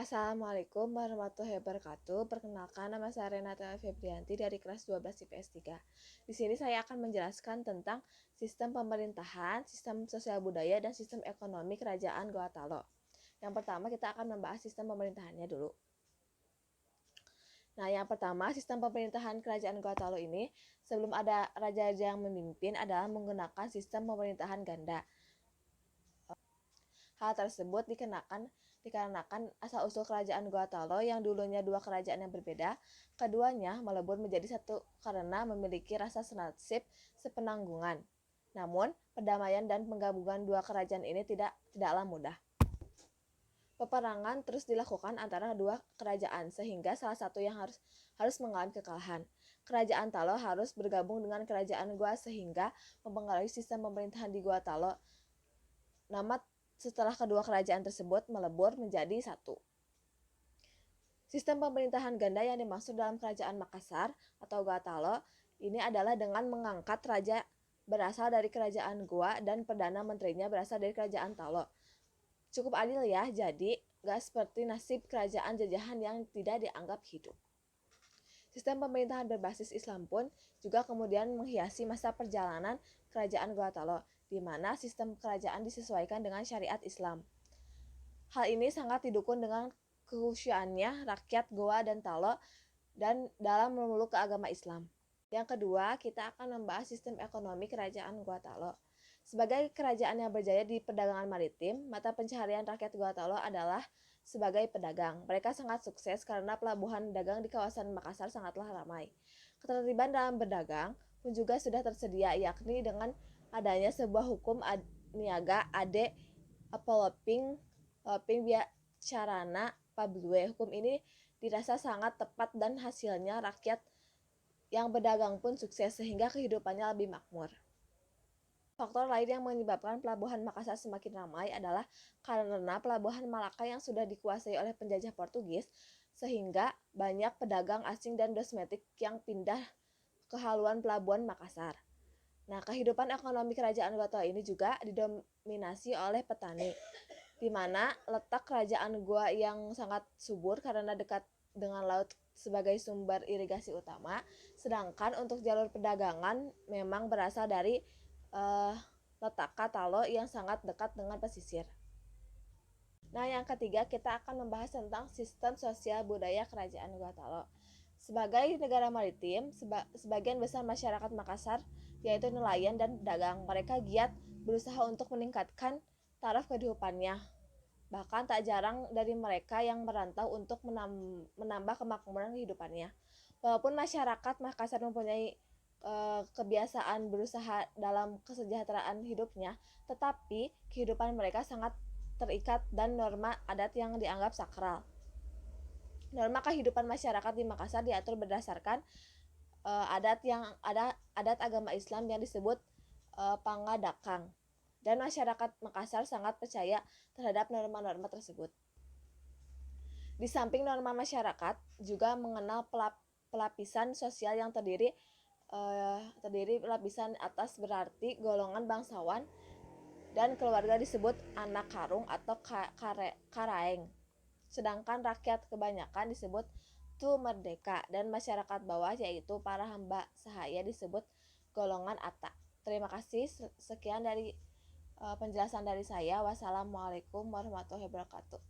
Assalamualaikum warahmatullahi wabarakatuh. Perkenalkan, nama saya Renata Febrianti dari kelas 12 IPS 3. Di sini saya akan menjelaskan tentang sistem pemerintahan, sistem sosial budaya, dan sistem ekonomi kerajaan Gorontalo. Yang pertama kita akan membahas sistem pemerintahannya dulu. Nah, yang pertama, sistem pemerintahan kerajaan Gorontalo ini sebelum ada raja-raja yang memimpin adalah menggunakan sistem pemerintahan ganda. Hal tersebut dikarenakan asal-usul kerajaan Gorontalo yang dulunya dua kerajaan yang berbeda, keduanya melebur menjadi satu karena memiliki rasa senasib sepenanggungan. Namun, perdamaian dan penggabungan dua kerajaan ini tidaklah mudah. Peperangan terus dilakukan antara dua kerajaan sehingga salah satu yang harus mengalami kekalahan. Kerajaan Talo harus bergabung dengan kerajaan Goa sehingga mempengaruhi sistem pemerintahan di Gorontalo. Nama setelah kedua kerajaan tersebut melebur menjadi satu. Sistem pemerintahan ganda yang dimaksud dalam kerajaan Makassar atau Gorontalo ini adalah dengan mengangkat raja berasal dari kerajaan Goa dan perdana menterinya berasal dari kerajaan Talo. Cukup adil ya, jadi gak seperti nasib kerajaan jajahan yang tidak dianggap hidup. Sistem pemerintahan berbasis Islam pun juga kemudian menghiasi masa perjalanan kerajaan Gorontalo, di mana sistem kerajaan disesuaikan dengan syariat Islam. Hal ini sangat didukung dengan kekhusyuannya rakyat Goa dan Talo dan dalam memeluk ke agama Islam. Yang kedua, kita akan membahas sistem ekonomi kerajaan Gorontalo. Sebagai kerajaan yang berjaya di perdagangan maritim, mata pencaharian rakyat Gorontalo adalah sebagai pedagang. Mereka sangat sukses karena pelabuhan dagang di kawasan Makassar sangatlah ramai. Ketertiban dalam berdagang pun juga sudah tersedia, yakni dengan adanya sebuah hukum niaga ade apoloping biacarana pablue. Hukum ini dirasa sangat tepat dan hasilnya rakyat yang berdagang pun sukses sehingga kehidupannya lebih makmur. Faktor lain yang menyebabkan pelabuhan Makassar semakin ramai adalah karena pelabuhan Malaka yang sudah dikuasai oleh penjajah Portugis, sehingga banyak pedagang asing dan domestik yang pindah ke haluan pelabuhan Makassar. Nah, kehidupan ekonomi kerajaan Gorontalo ini juga didominasi oleh petani, di mana letak kerajaan Goa yang sangat subur karena dekat dengan laut sebagai sumber irigasi utama, sedangkan untuk jalur perdagangan memang berasal dari letak Talo yang sangat dekat dengan pesisir. Nah, yang ketiga kita akan membahas tentang sistem sosial budaya kerajaan Gorontalo. Sebagai negara maritim, sebagian besar masyarakat Makassar yaitu nelayan dan pedagang. Mereka giat berusaha untuk meningkatkan taraf kehidupannya. Bahkan tak jarang dari mereka yang merantau untuk menambah kemakmuran kehidupannya. Walaupun masyarakat Makassar mempunyai kebiasaan berusaha dalam kesejahteraan hidupnya, tetapi kehidupan mereka sangat terikat dan norma adat yang dianggap sakral. Norma kehidupan masyarakat di Makassar diatur berdasarkan adat agama Islam yang disebut pangadakang, dan masyarakat Makassar sangat percaya terhadap norma-norma tersebut. Di samping norma masyarakat juga mengenal pelapisan sosial yang terdiri lapisan atas berarti golongan bangsawan dan keluarga disebut anak karung atau karaeng. Sedangkan rakyat kebanyakan disebut tu merdeka dan masyarakat bawah yaitu para hamba sahaya disebut golongan ata. Terima kasih, sekian dari penjelasan dari saya. Wassalamualaikum warahmatullahi wabarakatuh.